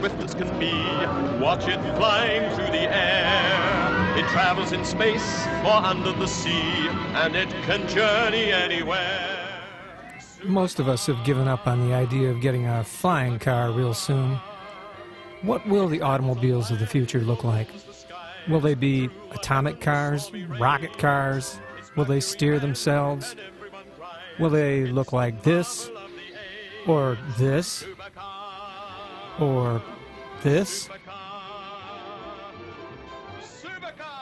swift as can be. Watch it flying through the air. It travels in space or under the sea, and it can journey anywhere. Most of us have given up on the idea of getting a flying car real soon. What will the automobiles of the future look like? Will they be atomic cars, rocket cars? Will they steer themselves? Will they look like this? Or this? Or this?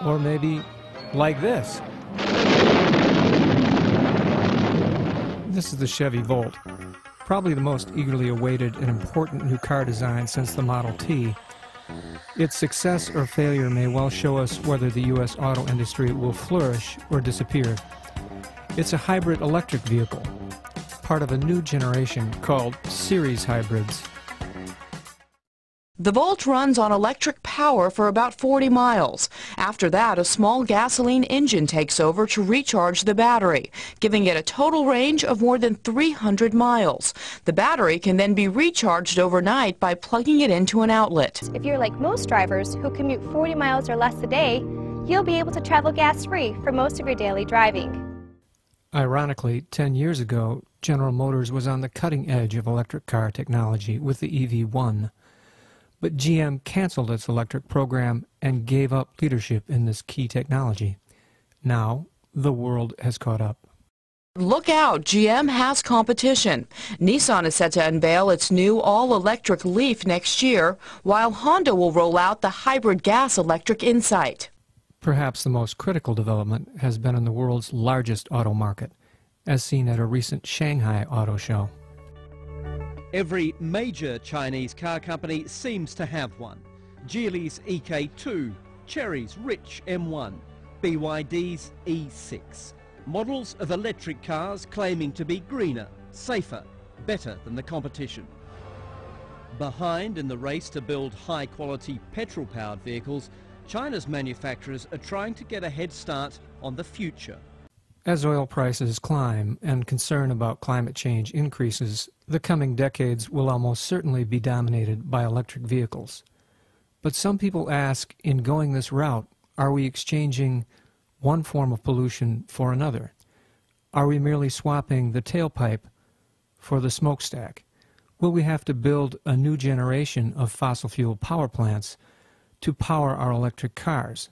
Or maybe like this? This is the Chevy Volt, probably the most eagerly awaited and important new car design since the Model T. Its success or failure may well show us whether the U.S. auto industry will flourish or disappear. It's a hybrid electric vehicle, part of a new generation called series hybrids. The Volt runs on electric power for about 40 miles. After that, a small gasoline engine takes over to recharge the battery, giving it a total range of more than 300 miles. The battery can then be recharged overnight by plugging it into an outlet. If you're like most drivers who commute 40 miles or less a day, you'll be able to travel gas-free for most of your daily driving. Ironically, 10 years ago, General Motors was on the cutting edge of electric car technology with the EV1. But GM canceled its electric program and gave up leadership in this key technology. Now, the world has caught up. Look out, GM has competition. Nissan is set to unveil its new all-electric Leaf next year, while Honda will roll out the hybrid gas-electric Insight. Perhaps the most critical development has been in the world's largest auto market, as seen at a recent Shanghai auto show. Every major Chinese car company seems to have one. Geely's EK2, Chery's Rich M1, BYD's E6. Models of electric cars claiming to be greener, safer, better than the competition. Behind in the race to build high-quality petrol-powered vehicles, China's manufacturers are trying to get a head start on the future. As oil prices climb and concern about climate change increases, the coming decades will almost certainly be dominated by electric vehicles. But some people ask, in going this route, are we exchanging one form of pollution for another? Are we merely swapping the tailpipe for the smokestack? Will we have to build a new generation of fossil fuel power plants to power our electric cars?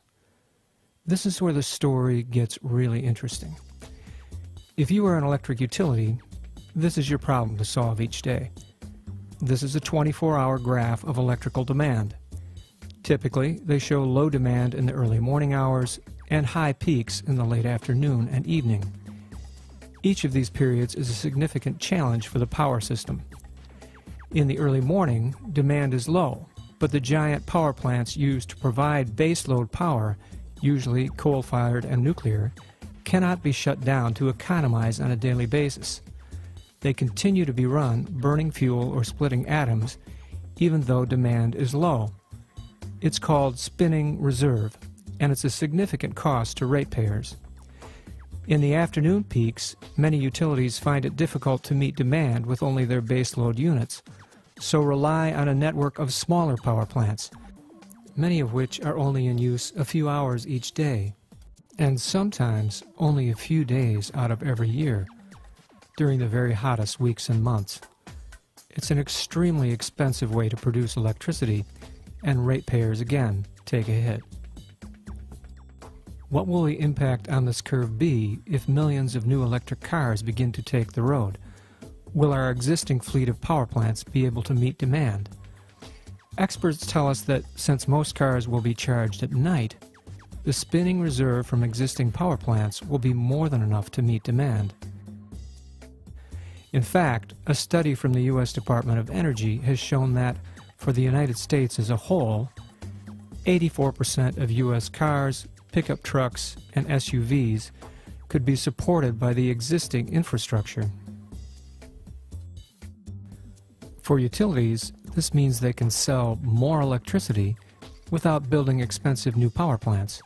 This is where the story gets really interesting. If you are an electric utility, this is your problem to solve each day. This is a 24-hour graph of electrical demand. Typically, they show low demand in the early morning hours and high peaks in the late afternoon and evening. Each of these periods is a significant challenge for the power system. In the early morning, demand is low, but the giant power plants used to provide baseload power, usually coal-fired and nuclear, cannot be shut down to economize on a daily basis. They continue to be run, burning fuel or splitting atoms, even though demand is low. It's called spinning reserve, and it's a significant cost to ratepayers. In the afternoon peaks, many utilities find it difficult to meet demand with only their baseload units, so rely on a network of smaller power plants, many of which are only in use a few hours each day, and sometimes only a few days out of every year, during the very hottest weeks and months. It's an extremely expensive way to produce electricity, and ratepayers again take a hit. What will the impact on this curve be if millions of new electric cars begin to take the road? Will our existing fleet of power plants be able to meet demand? Experts tell us that since most cars will be charged at night, the spinning reserve from existing power plants will be more than enough to meet demand. In fact, a study from the U.S. Department of Energy has shown that, for the United States as a whole, 84% of U.S. cars, pickup trucks, and SUVs could be supported by the existing infrastructure. For utilities, this means they can sell more electricity without building expensive new power plants.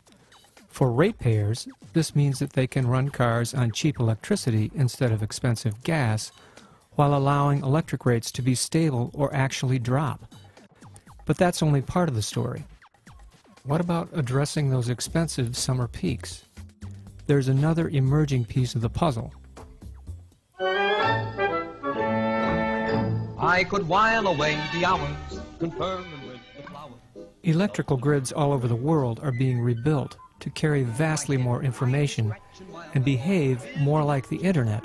For ratepayers, this means that they can run cars on cheap electricity instead of expensive gas, while allowing electric rates to be stable or actually drop. But that's only part of the story. What about addressing those expensive summer peaks? There's another emerging piece of the puzzle. I could while away the hours, conferring with the flowers. Electrical grids all over the world are being rebuilt to carry vastly more information and behave more like the internet.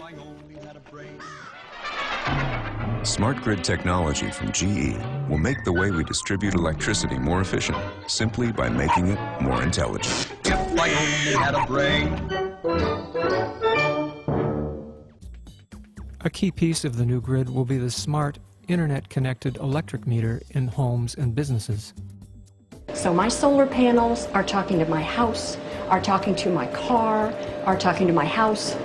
Smart grid technology from GE will make the way we distribute electricity more efficient, simply by making it more intelligent. If I only had a brain. A key piece of the new grid will be the smart, internet-connected electric meter in homes and businesses. So my solar panels are talking to my house, are talking to my car, are talking to my house.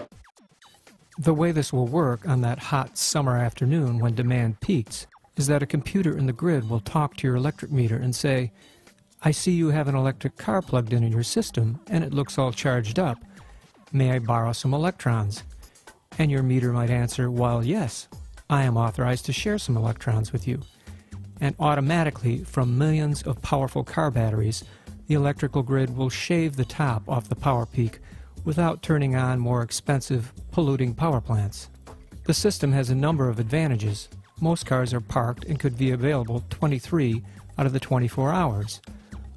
The way this will work on that hot summer afternoon when demand peaks is that a computer in the grid will talk to your electric meter and say, "I see you have an electric car plugged in your system and it looks all charged up. May I borrow some electrons?" And your meter might answer, "Well, yes, I am authorized to share some electrons with you." And automatically, from millions of powerful car batteries, the electrical grid will shave the top off the power peak without turning on more expensive, polluting power plants. The system has a number of advantages. Most cars are parked and could be available 23 out of the 24 hours.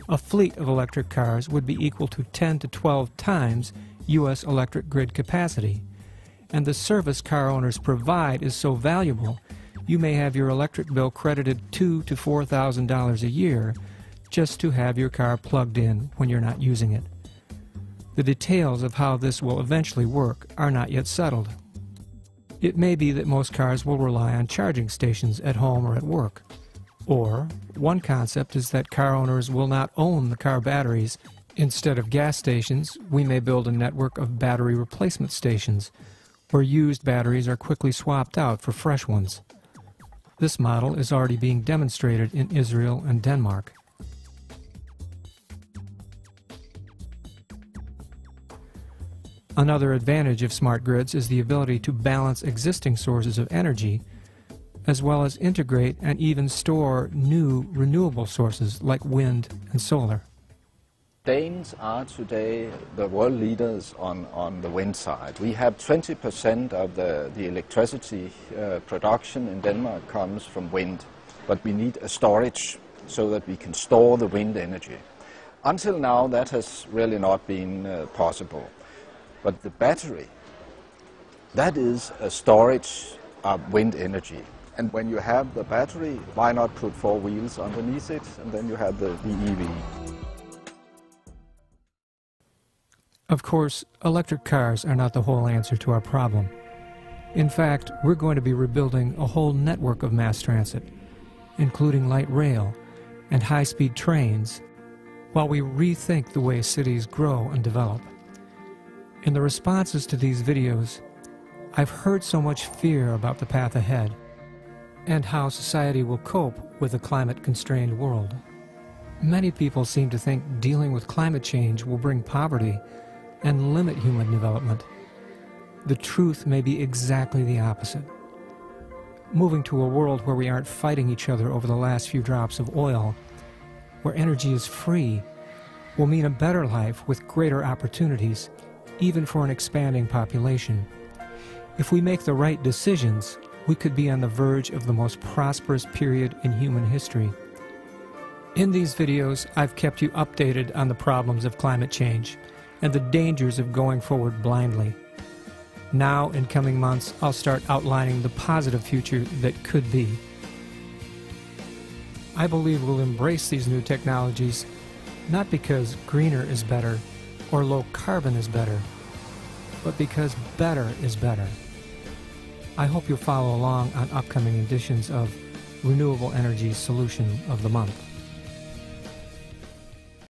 A fleet of electric cars would be equal to 10 to 12 times U.S. electric grid capacity. And the service car owners provide is so valuable, you may have your electric bill credited $2,000 to $4,000 a year just to have your car plugged in when you're not using it. The details of how this will eventually work are not yet settled. It may be that most cars will rely on charging stations at home or at work. Or, one concept is that car owners will not own the car batteries. Instead of gas stations, we may build a network of battery replacement stations, where used batteries are quickly swapped out for fresh ones. This model is already being demonstrated in Israel and Denmark. Another advantage of smart grids is the ability to balance existing sources of energy, as well as integrate and even store new renewable sources like wind and solar. Danes are today the world leaders on the wind side. We have 20% of the electricity production in Denmark comes from wind, but we need a storage so that we can store the wind energy. Until now, that has really not been possible. But the battery, that is a storage of wind energy. And when you have the battery, why not put 4 wheels underneath it, and then you have the EV. Of course, electric cars are not the whole answer to our problem. In fact, we're going to be rebuilding a whole network of mass transit, including light rail and high-speed trains, while we rethink the way cities grow and develop. In the responses to these videos, I've heard so much fear about the path ahead and how society will cope with a climate-constrained world. Many people seem to think dealing with climate change will bring poverty and limit human development. The truth may be exactly the opposite. Moving to a world where we aren't fighting each other over the last few drops of oil, where energy is free, will mean a better life with greater opportunities, even for an expanding population. If we make the right decisions, we could be on the verge of the most prosperous period in human history. In these videos, I've kept you updated on the problems of climate change and the dangers of going forward blindly. Now, in coming months, I'll start outlining the positive future that could be. I believe we'll embrace these new technologies, not because greener is better or low carbon is better, but because better is better. I hope you'll follow along on upcoming editions of Renewable Energy Solution of the Month.